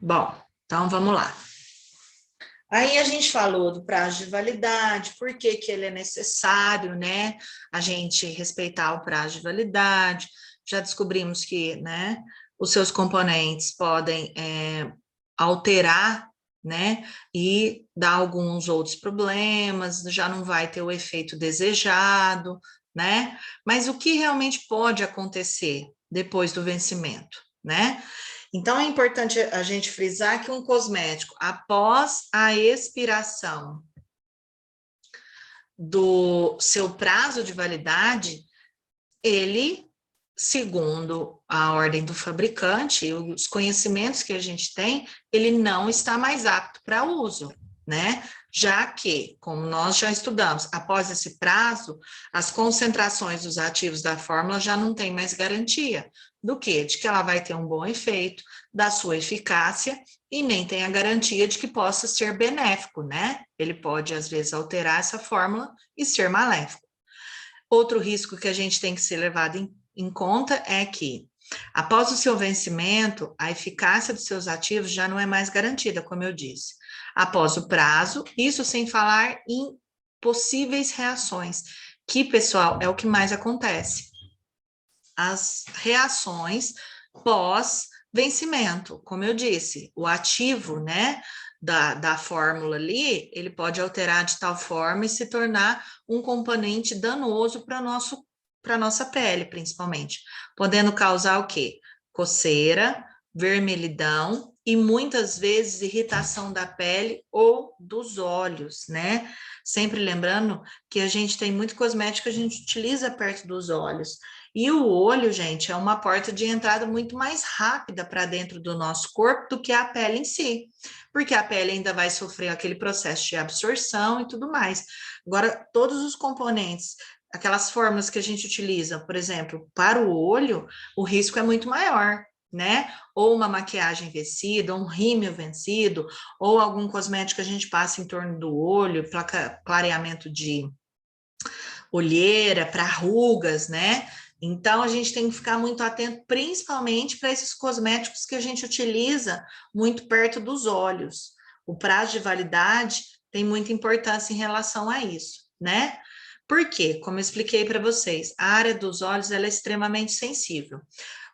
Bom, então vamos lá. Aí a gente falou do prazo de validade, por que que ele é necessário, né? A gente respeitar o prazo de validade. Já descobrimos que, né, os seus componentes podem alterar, né, e dar alguns outros problemas, já não vai ter o efeito desejado, né? Mas o que realmente pode acontecer depois do vencimento, né? Então, é importante a gente frisar que um cosmético, após a expiração do seu prazo de validade, ele, segundo a ordem do fabricante e os conhecimentos que a gente tem, ele não está mais apto para uso, né? Já que, como nós já estudamos, após esse prazo, as concentrações dos ativos da fórmula já não têm mais garantia do quê? De que ela vai ter um bom efeito, da sua eficácia, e nem tem a garantia de que possa ser benéfico, né? Ele pode, às vezes, alterar essa fórmula e ser maléfico. Outro risco que a gente tem que ser levado em conta é que, após o seu vencimento, a eficácia dos seus ativos já não é mais garantida, como eu disse. Após o prazo, isso sem falar em possíveis reações, que, pessoal, é o que mais acontece. As reações pós-vencimento, como eu disse, o ativo, né, da fórmula ali, ele pode alterar de tal forma e se tornar um componente danoso para a nossa pele, principalmente, podendo causar o quê? Coceira, vermelhidão e muitas vezes irritação da pele ou dos olhos, né? Sempre lembrando que a gente tem muito cosmético que a gente utiliza perto dos olhos. E o olho, gente, é uma porta de entrada muito mais rápida para dentro do nosso corpo do que a pele em si, porque a pele ainda vai sofrer aquele processo de absorção e tudo mais. Agora, todos os componentes, aquelas fórmulas que a gente utiliza, por exemplo, para o olho, o risco é muito maior, né? Ou uma maquiagem vencida, um rímel vencido, ou algum cosmético que a gente passa em torno do olho, clareamento de olheira, para rugas, né? Então, a gente tem que ficar muito atento, principalmente para esses cosméticos que a gente utiliza muito perto dos olhos. O prazo de validade tem muita importância em relação a isso, né? Por quê? Como eu expliquei para vocês, a área dos olhos ela é extremamente sensível.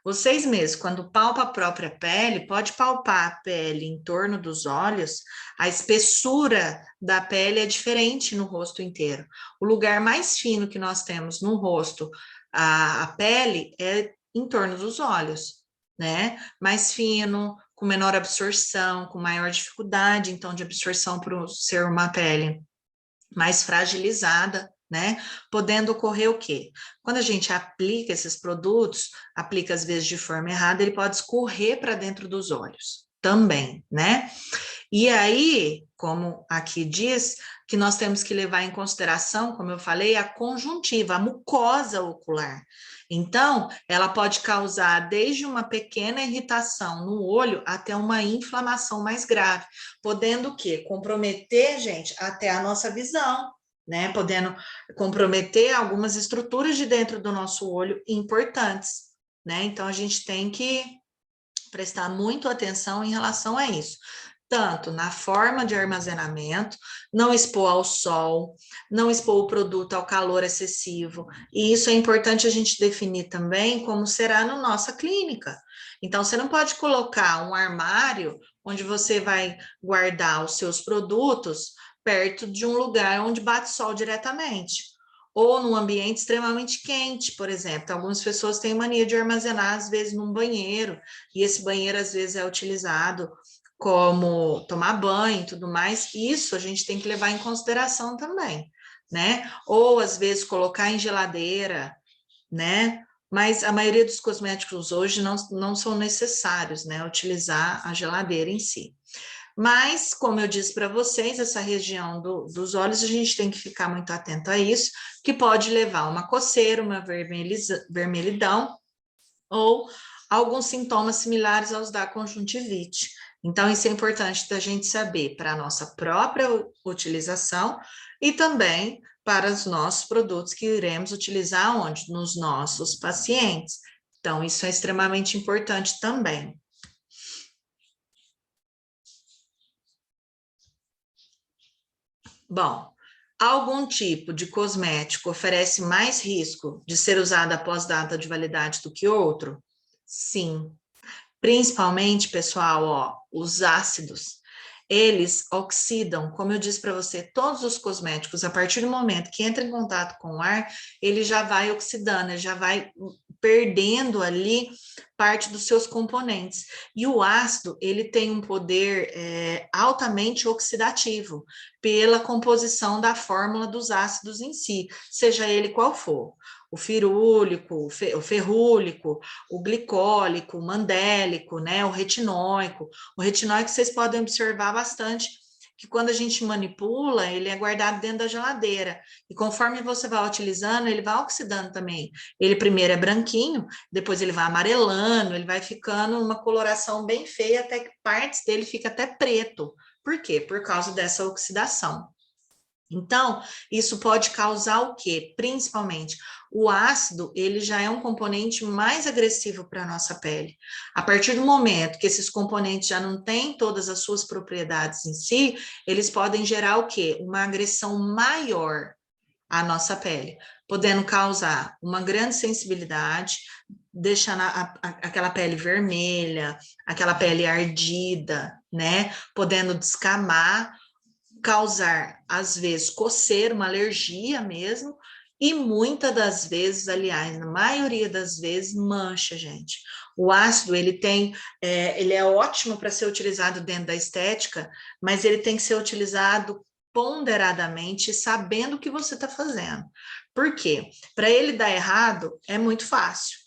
Vocês mesmos, quando palpa a própria pele, pode palpar a pele em torno dos olhos, a espessura da pele é diferente no rosto inteiro. O lugar mais fino que nós temos no rosto, a pele, é em torno dos olhos, né? Mais fino, com menor absorção, com maior dificuldade, então, de absorção por ser uma pele mais fragilizada, né? Podendo ocorrer o quê? Quando a gente aplica esses produtos, aplica às vezes de forma errada, ele pode escorrer para dentro dos olhos também, né? E aí, como aqui diz, que nós temos que levar em consideração, como eu falei, a conjuntiva, a mucosa ocular. Então, ela pode causar desde uma pequena irritação no olho até uma inflamação mais grave, podendo o quê? Comprometer, gente, até a nossa visão, né? Podendo comprometer algumas estruturas de dentro do nosso olho importantes, né? Então, a gente tem que prestar muito atenção em relação a isso, tanto na forma de armazenamento, não expor ao sol, não expor o produto ao calor excessivo, e isso é importante a gente definir também como será na nossa clínica. Então, você não pode colocar um armário onde você vai guardar os seus produtos perto de um lugar onde bate sol diretamente, ou num ambiente extremamente quente, por exemplo. Algumas pessoas têm mania de armazenar, às vezes, num banheiro, e esse banheiro, às vezes, é utilizado como tomar banho e tudo mais. Isso a gente tem que levar em consideração também, né? Ou, às vezes, colocar em geladeira, né? Mas a maioria dos cosméticos hoje não são necessários, né? Utilizar a geladeira em si. Mas, como eu disse para vocês, essa região dos olhos, a gente tem que ficar muito atento a isso, que pode levar a uma coceira, uma vermelhidão ou alguns sintomas similares aos da conjuntivite. Então, isso é importante da gente saber para a nossa própria utilização e também para os nossos produtos que iremos utilizar onde? Nos nossos pacientes. Então, isso é extremamente importante também. Bom, algum tipo de cosmético oferece mais risco de ser usado após data de validade do que outro? Sim. Principalmente, pessoal, ó, os ácidos, eles oxidam, como eu disse para você, todos os cosméticos, a partir do momento que entra em contato com o ar, ele já vai oxidando, ele já vai perdendo ali parte dos seus componentes. E o ácido, ele tem um poder altamente oxidativo, pela composição da fórmula dos ácidos em si, seja ele qual for. O firúlico, o ferrúlico, o glicólico, o mandélico, né, o retinóico. O retinóico vocês podem observar bastante que quando a gente manipula, ele é guardado dentro da geladeira. E conforme você vai utilizando, ele vai oxidando também. Ele primeiro é branquinho, depois ele vai amarelando, ele vai ficando uma coloração bem feia, até que partes dele fica até preto. Por quê? Por causa dessa oxidação. Então, isso pode causar o quê? Principalmente, o ácido, ele já é um componente mais agressivo para a nossa pele. A partir do momento que esses componentes já não têm todas as suas propriedades em si, eles podem gerar o quê? Uma agressão maior à nossa pele, podendo causar uma grande sensibilidade, deixando aquela pele vermelha, aquela pele ardida, né? Podendo descamar, causar, às vezes, coceira, uma alergia mesmo, e muitas das vezes, aliás, na maioria das vezes, mancha, gente. O ácido, ele é ótimo para ser utilizado dentro da estética, mas ele tem que ser utilizado ponderadamente, sabendo o que você está fazendo. Por quê? Para ele dar errado, é muito fácil.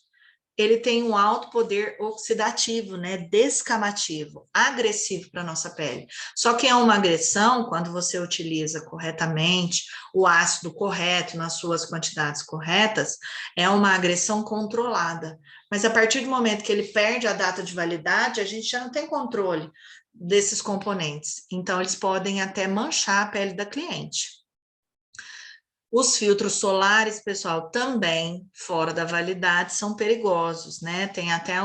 Ele tem um alto poder oxidativo, né, descamativo, agressivo para a nossa pele. Só que é uma agressão quando você utiliza corretamente o ácido correto, nas suas quantidades corretas, é uma agressão controlada. Mas a partir do momento que ele perde a data de validade, a gente já não tem controle desses componentes. Então, eles podem até manchar a pele da cliente. Os filtros solares, pessoal, também fora da validade são perigosos, né? Tem até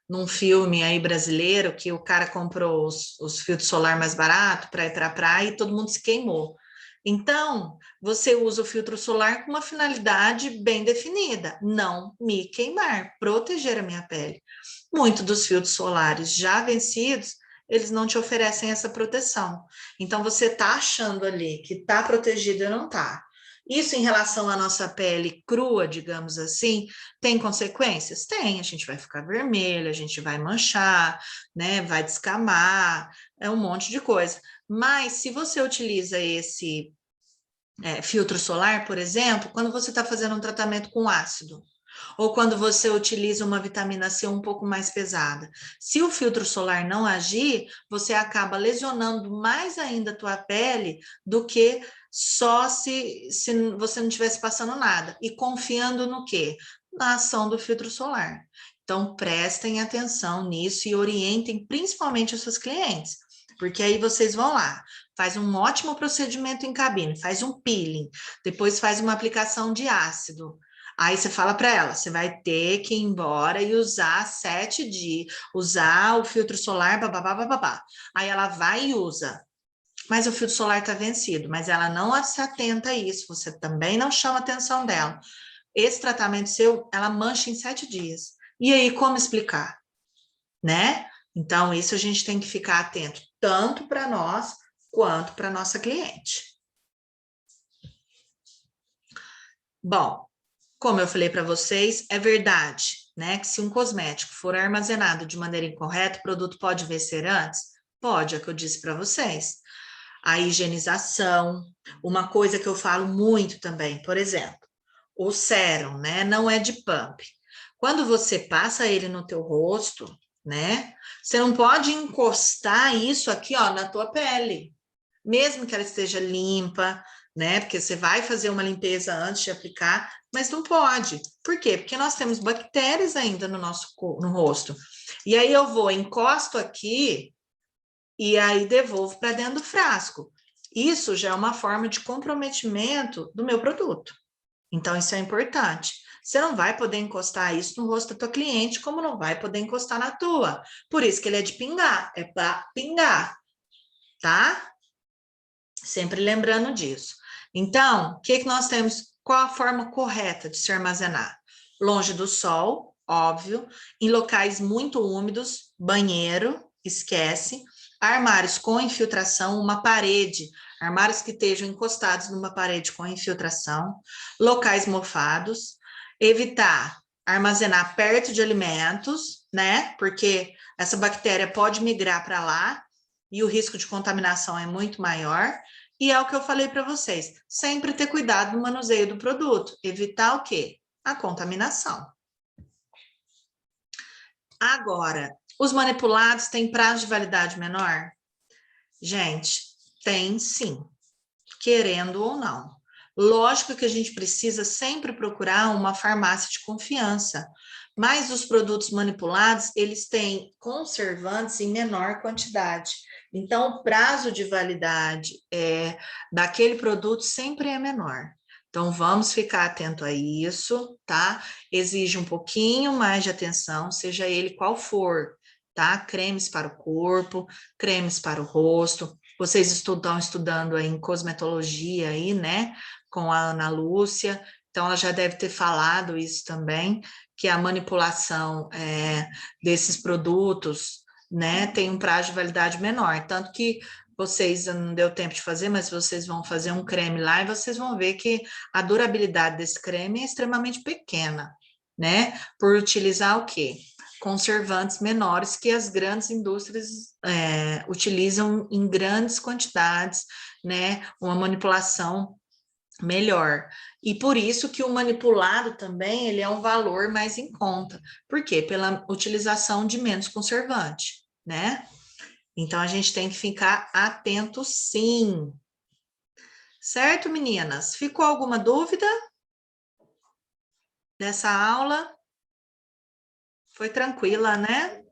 num filme aí brasileiro que o cara comprou os filtros solar mais barato para ir para a praia e todo mundo se queimou. Então, você usa o filtro solar com uma finalidade bem definida, não me queimar, proteger a minha pele. Muitos dos filtros solares já vencidos, eles não te oferecem essa proteção. Então, você está achando ali que está protegido e não está. Isso em relação à nossa pele crua, digamos assim, tem consequências? Tem, a gente vai ficar vermelho, a gente vai manchar, né? Vai descamar, é um monte de coisa. Mas se você utiliza esse filtro solar, por exemplo, quando você está fazendo um tratamento com ácido, ou quando você utiliza uma vitamina C um pouco mais pesada. Se o filtro solar não agir, você acaba lesionando mais ainda a tua pele do que só se você não estivesse passando nada. E confiando no quê? Na ação do filtro solar. Então, prestem atenção nisso e orientem principalmente os seus clientes. Porque aí vocês vão lá, faz um ótimo procedimento em cabine, faz um peeling, depois faz uma aplicação de ácido. Aí você fala para ela, você vai ter que ir embora e usar 7 dias, usar o filtro solar, babá, babá. Aí ela vai e usa. Mas o filtro solar está vencido, mas ela não se atenta a isso, você também não chama a atenção dela. Esse tratamento seu, ela mancha em 7 dias. E aí, como explicar? Né? Então, isso a gente tem que ficar atento, tanto para nós quanto para nossa cliente. Bom, como eu falei para vocês, é verdade, né, que se um cosmético for armazenado de maneira incorreta, o produto pode vencer antes? Pode, é o que eu disse para vocês. A higienização, uma coisa que eu falo muito também, por exemplo, o sérum, né, não é de pump. Quando você passa ele no teu rosto, né, você não pode encostar isso aqui, ó, na tua pele, mesmo que ela esteja limpa, né? Porque você vai fazer uma limpeza antes de aplicar, mas não pode. Por quê? Porque nós temos bactérias ainda no nosso no rosto. E aí eu vou, encosto aqui e aí devolvo para dentro do frasco. Isso já é uma forma de comprometimento do meu produto. Então, isso é importante. Você não vai poder encostar isso no rosto da tua cliente, como não vai poder encostar na tua. Por isso que ele é de pingar, é para pingar, tá? Sempre lembrando disso. Então, o que nós temos? Qual a forma correta de se armazenar? Longe do sol, óbvio, em locais muito úmidos, banheiro, esquece, armários com infiltração, uma parede, armários que estejam encostados numa parede com infiltração, locais mofados, evitar armazenar perto de alimentos, né? Porque essa bactéria pode migrar para lá e o risco de contaminação é muito maior. E é o que eu falei para vocês, sempre ter cuidado no manuseio do produto, evitar o quê? A contaminação. Agora, os manipulados têm prazo de validade menor? Gente, tem sim, querendo ou não. Lógico que a gente precisa sempre procurar uma farmácia de confiança, mas os produtos manipulados, eles têm conservantes em menor quantidade. Então, o prazo de validade daquele produto sempre é menor. Então, vamos ficar atento a isso, tá? Exige um pouquinho mais de atenção, seja ele qual for, tá? Cremes para o corpo, cremes para o rosto. Vocês estão estudando aí em cosmetologia aí, né? Com a Ana Lúcia, então ela já deve ter falado isso também, que a manipulação desses produtos, né, tem um prazo de validade menor, tanto que vocês, não deu tempo de fazer, mas vocês vão fazer um creme lá e vocês vão ver que a durabilidade desse creme é extremamente pequena, né, por utilizar o quê? Conservantes menores que as grandes indústrias utilizam em grandes quantidades, né, uma manipulação melhor. E por isso que o manipulado também, ele é um valor mais em conta. Por quê? Pela utilização de menos conservante, né? Então, a gente tem que ficar atento, sim. Certo, meninas? Ficou alguma dúvida dessa aula? Foi tranquila, né?